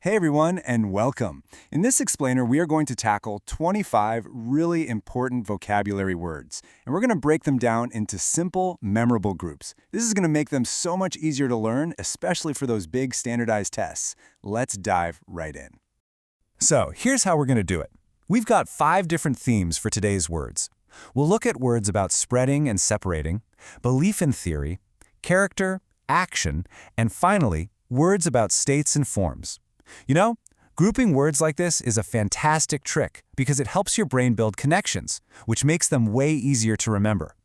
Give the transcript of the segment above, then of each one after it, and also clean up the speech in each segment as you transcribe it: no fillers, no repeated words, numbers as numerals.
Hey everyone, and welcome. In this explainer, we are going to tackle 25 really important vocabulary words, and we're going to break them down into simple, memorable groups. This is going to make them so much easier to learn, especially for those big standardized tests. Let's dive right in. So, here's how we're going to do it. We've got 5 different themes for today's words. We'll look at words about spreading and separating, belief in theory, character, action, and finally, words about states and forms. You know, grouping words like this is a fantastic trick because it helps your brain build connections, which makes them way easier to remember.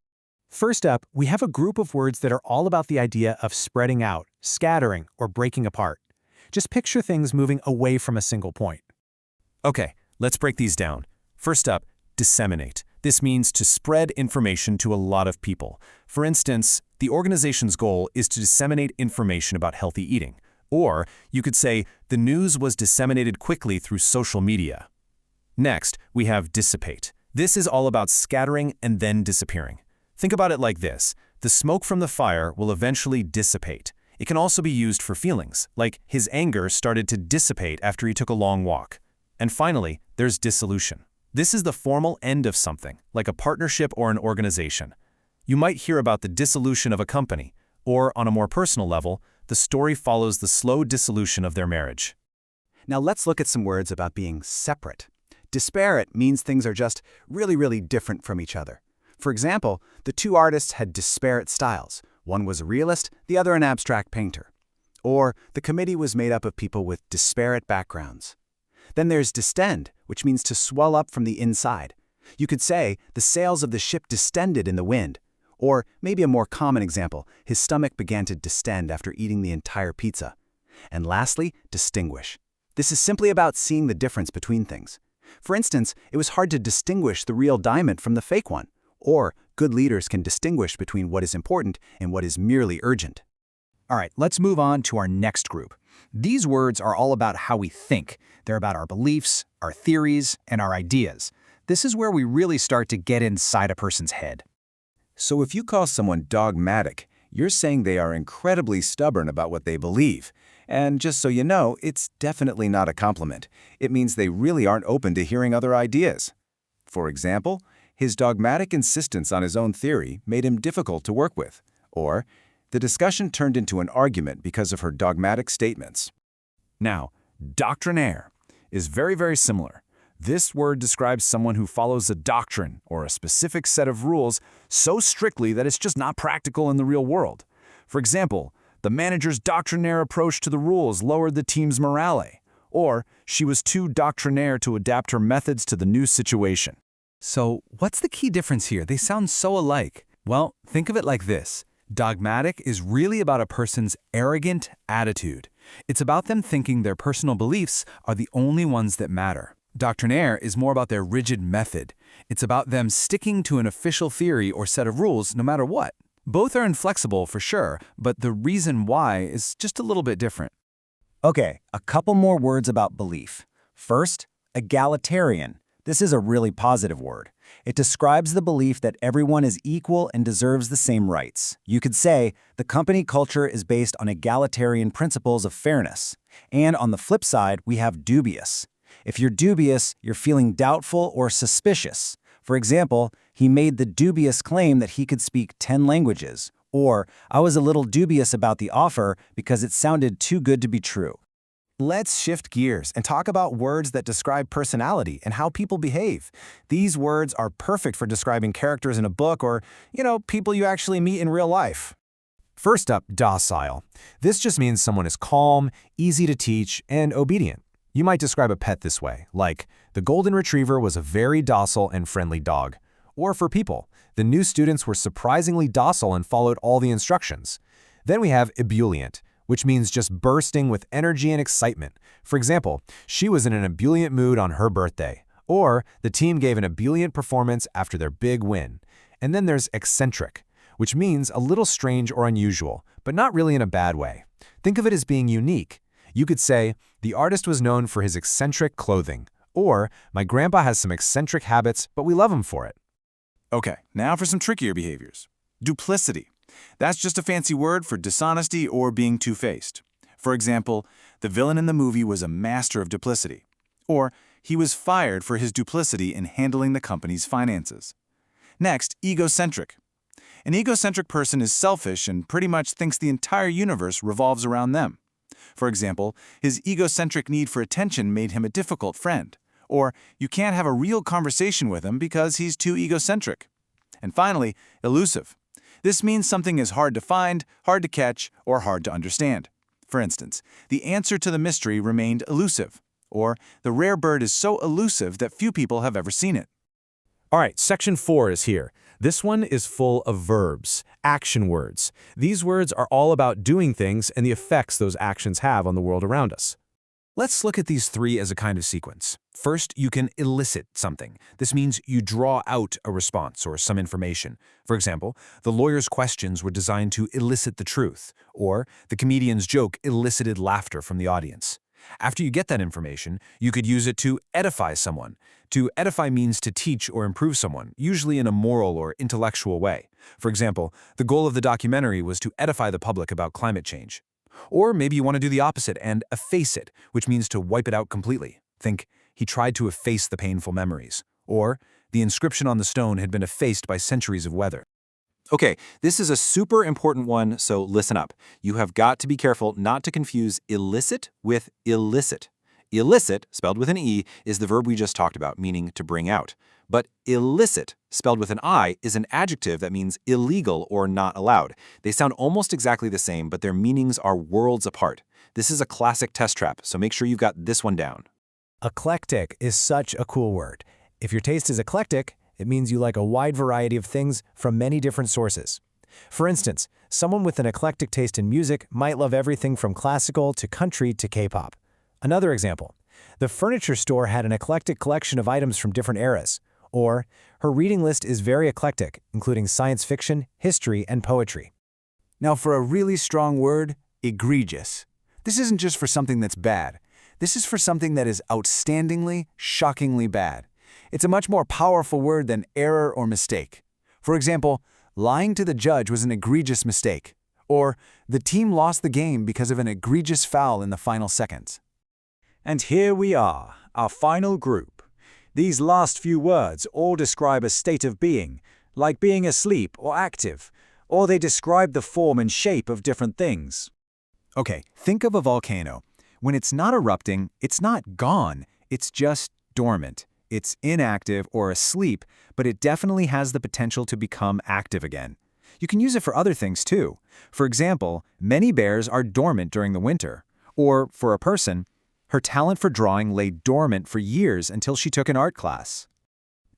First up, we have a group of words that are all about the idea of spreading out, scattering, or breaking apart. Just picture things moving away from a single point. Okay, let's break these down. First up, disseminate. This means to spread information to a lot of people. For instance, the organization's goal is to disseminate information about healthy eating. Or you could say, the news was disseminated quickly through social media. Next, we have dissipate. This is all about scattering and then disappearing. Think about it like this. The smoke from the fire will eventually dissipate. It can also be used for feelings, like his anger started to dissipate after he took a long walk. And finally, there's dissolution. This is the formal end of something, like a partnership or an organization. You might hear about the dissolution of a company, or on a more personal level, the story follows the slow dissolution of their marriage. Now let's look at some words about being separate. Disparate means things are just really different from each other. For example, the 2 artists had disparate styles. One was a realist, the other an abstract painter. Or the committee was made up of people with disparate backgrounds. Then there's distend, which means to swell up from the inside. You could say, the sails of the ship distended in the wind. Or maybe a more common example, his stomach began to distend after eating the entire pizza. And lastly, distinguish. This is simply about seeing the difference between things. For instance, it was hard to distinguish the real diamond from the fake one. Or good leaders can distinguish between what is important and what is merely urgent. All right, let's move on to our next group. These words are all about how we think. They're about our beliefs, our theories, and our ideas. This is where we really start to get inside a person's head. So if you call someone dogmatic, you're saying they are incredibly stubborn about what they believe. And just so you know, it's definitely not a compliment. It means they really aren't open to hearing other ideas. For example, his dogmatic insistence on his own theory made him difficult to work with. Or, the discussion turned into an argument because of her dogmatic statements. Now, doctrinaire is very similar. This word describes someone who follows a doctrine or a specific set of rules so strictly that it's just not practical in the real world. For example, the manager's doctrinaire approach to the rules lowered the team's morale. Or, she was too doctrinaire to adapt her methods to the new situation. So, what's the key difference here? They sound so alike. Well, think of it like this. Dogmatic is really about a person's arrogant attitude. It's about them thinking their personal beliefs are the only ones that matter. Doctrinaire is more about their rigid method. It's about them sticking to an official theory or set of rules no matter what. Both are inflexible for sure, but the reason why is just a little bit different. Okay, a couple more words about belief. First, egalitarian. This is a really positive word. It describes the belief that everyone is equal and deserves the same rights. You could say, the company culture is based on egalitarian principles of fairness. And on the flip side, we have dubious. If you're dubious, you're feeling doubtful or suspicious. For example, he made the dubious claim that he could speak 10 languages. Or, I was a little dubious about the offer because it sounded too good to be true. Let's shift gears and talk about words that describe personality and how people behave. These words are perfect for describing characters in a book or, people you actually meet in real life. First up, docile. This just means someone is calm, easy to teach, and obedient. You might describe a pet this way, like, the golden retriever was a very docile and friendly dog. Or for people, the new students were surprisingly docile and followed all the instructions. Then we have ebullient, which means just bursting with energy and excitement. For example, she was in an ebullient mood on her birthday. Or the team gave an ebullient performance after their big win. And then there's eccentric, which means a little strange or unusual, but not really in a bad way. Think of it as being unique. You could say, the artist was known for his eccentric clothing. Or, my grandpa has some eccentric habits, but we love him for it. Okay, now for some trickier behaviors. Duplicity. That's just a fancy word for dishonesty or being two-faced. For example, the villain in the movie was a master of duplicity. Or, he was fired for his duplicity in handling the company's finances. Next, egocentric. An egocentric person is selfish and pretty much thinks the entire universe revolves around them. For example, his egocentric need for attention made him a difficult friend. Or, you can't have a real conversation with him because he's too egocentric. And finally, elusive. This means something is hard to find, hard to catch, or hard to understand. For instance, the answer to the mystery remained elusive. Or, the rare bird is so elusive that few people have ever seen it. All right, section 4 is here. This one is full of verbs, action words. These words are all about doing things and the effects those actions have on the world around us. Let's look at these 3 as a kind of sequence. First, you can elicit something. This means you draw out a response or some information. For example, the lawyer's questions were designed to elicit the truth, or the comedian's joke elicited laughter from the audience. After you get that information, you could use it to edify someone. To edify means to teach or improve someone, usually in a moral or intellectual way. For example, the goal of the documentary was to edify the public about climate change. Or maybe you want to do the opposite and efface it, which means to wipe it out completely. Think, he tried to efface the painful memories. Or, the inscription on the stone had been effaced by centuries of weather. Okay, this is a super important one, so listen up. You have got to be careful not to confuse illicit with illicit. Illicit, spelled with an E, is the verb we just talked about, meaning to bring out. But illicit, spelled with an I, is an adjective that means illegal or not allowed. They sound almost exactly the same, but their meanings are worlds apart. This is a classic test trap, so make sure you've got this one down. Eclectic is such a cool word. If your taste is eclectic, it means you like a wide variety of things from many different sources. For instance, someone with an eclectic taste in music might love everything from classical to country to K-pop. Another example, the furniture store had an eclectic collection of items from different eras. Or, her reading list is very eclectic, including science fiction, history, and poetry. Now for a really strong word, egregious. This isn't just for something that's bad. This is for something that is outstandingly, shockingly bad. It's a much more powerful word than error or mistake. For example, lying to the judge was an egregious mistake. Or, the team lost the game because of an egregious foul in the final seconds. And here we are, our final group. These last few words all describe a state of being, like being asleep or active, or they describe the form and shape of different things. Okay, think of a volcano. When it's not erupting, it's not gone, it's just dormant. It's inactive or asleep, but it definitely has the potential to become active again. You can use it for other things too. For example, many bears are dormant during the winter. Or, for a person, her talent for drawing lay dormant for years until she took an art class.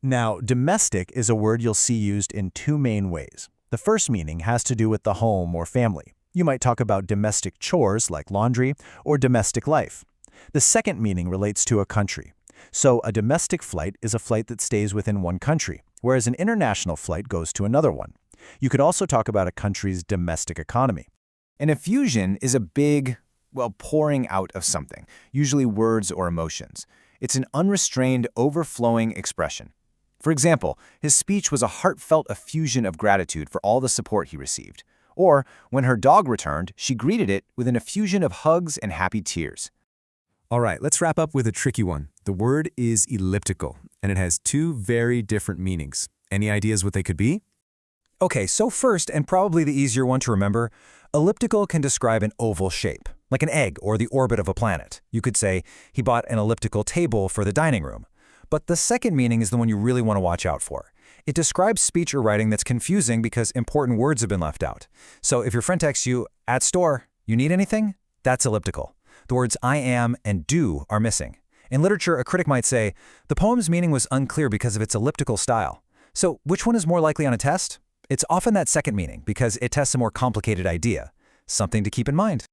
Now, domestic is a word you'll see used in 2 main ways. The first meaning has to do with the home or family. You might talk about domestic chores like laundry or domestic life. The second meaning relates to a country. So a domestic flight is a flight that stays within one country, whereas an international flight goes to another one. You could also talk about a country's domestic economy. An effusion is a big, pouring out of something, usually words or emotions. It's an unrestrained, overflowing expression. For example, his speech was a heartfelt effusion of gratitude for all the support he received. Or, when her dog returned, she greeted it with an effusion of hugs and happy tears. All right, let's wrap up with a tricky one. The word is elliptical, and it has 2 very different meanings. Any ideas what they could be? Okay, so first, and probably the easier one to remember, elliptical can describe an oval shape, like an egg or the orbit of a planet. You could say, he bought an elliptical table for the dining room. But the second meaning is the one you really want to watch out for. It describes speech or writing that's confusing because important words have been left out. So if your friend texts you, "At store, you need anything?" That's elliptical. The words I am and do are missing. In literature, a critic might say, the poem's meaning was unclear because of its elliptical style. So which one is more likely on a test? It's often that second meaning because it tests a more complicated idea. Something to keep in mind.